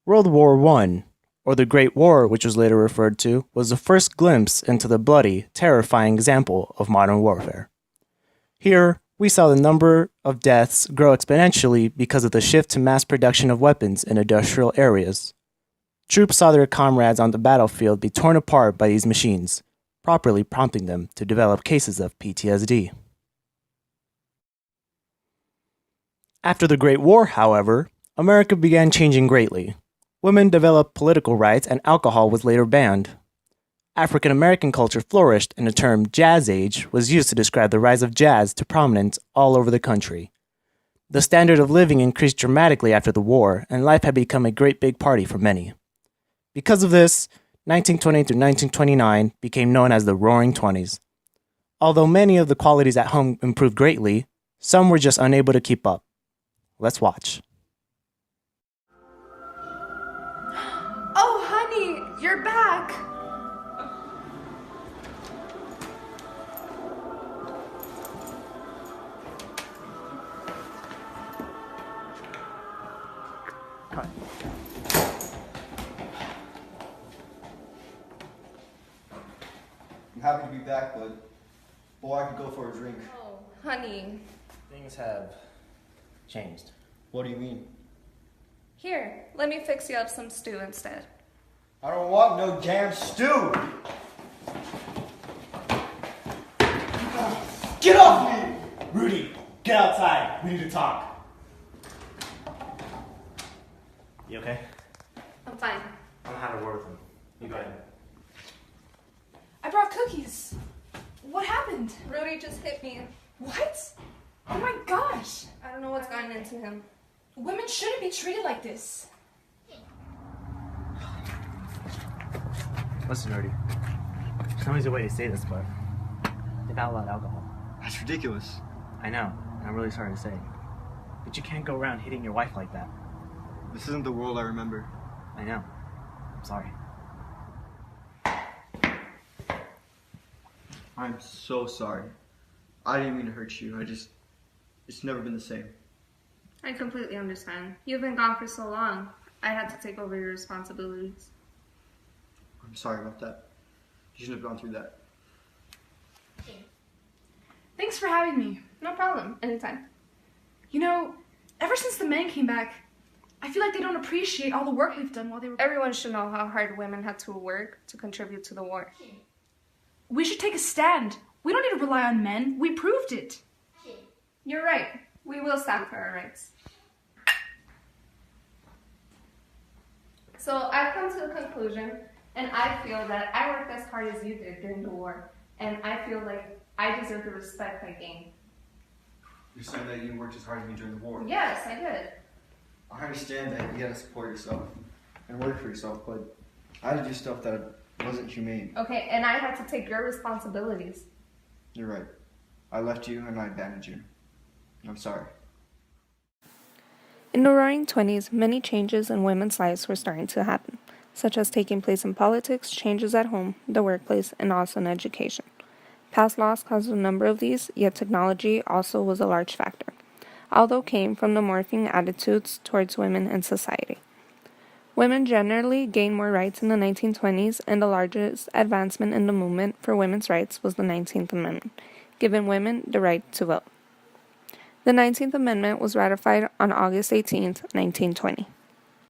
World War I, or the Great War, which was later referred to, was the first glimpse into the bloody, terrifying example of modern warfare. Here, we saw the number of deaths grow exponentially because of the shift to mass production of weapons in industrial areas. Troops saw their comrades on the battlefield be torn apart by these machines, properly prompting them to develop cases of PTSD. After the Great War, however, America began changing greatly. Women developed political rights and alcohol was later banned. African American culture flourished and the term Jazz Age was used to describe the rise of jazz to prominence all over the country. The standard of living increased dramatically after the war, and life had become a great big party for many. Because of this, 1920 to 1929 became known as the Roaring Twenties. Although many of the qualities at home improved greatly, some were just unable to keep up. Let's watch. Oh, honey, you're back. I'm happy to be back, but I could go for a drink. Oh, honey. Things have changed. What do you mean? Here, let me fix you up some stew instead. I don't want no damn stew! Get off me! Rudy, get outside. We need to talk. You okay? I'm fine. I'm gonna have a word with him. You go ahead. I brought cookies. What happened? Rudy just hit me. What? Oh my gosh. I don't know what's gotten into him. Women shouldn't be treated like this. Listen, Rudy. There's no easy way to say this, but they've outlawed alcohol. That's ridiculous. I know, and I'm really sorry to say. But you can't go around hitting your wife like that. This isn't the world I remember. I know. I'm sorry. I'm so sorry. I didn't mean to hurt you. It's never been the same. I completely understand. You've been gone for so long. I had to take over your responsibilities. I'm sorry about that. You shouldn't have gone through that. Thanks for having me. No problem. Anytime. You know, ever since the men came back, I feel like they don't appreciate all the work we've done while they were... Everyone should know how hard women had to work to contribute to the war. We should take a stand. We don't need to rely on men. We proved it. You're right. We will stand for our rights. So I've come to the conclusion, and I feel that I worked as hard as you did during the war, and I feel like I deserve the respect I gained. You're saying that you worked as hard as me during the war? Yes, I did. I understand that you gotta support yourself and work for yourself, but I had to do stuff that wasn't humane. Okay, and I had to take your responsibilities. You're right. I left you and I abandoned you. I'm sorry. In the Roaring Twenties, many changes in women's lives were starting to happen, such as taking place in politics, changes at home, the workplace, and also in education. Past laws caused a number of these, yet technology also was a large factor, although came from the morphing attitudes towards women in society. Women generally gained more rights in the 1920s, and the largest advancement in the movement for women's rights was the 19th Amendment, giving women the right to vote. The 19th Amendment was ratified on August 18, 1920.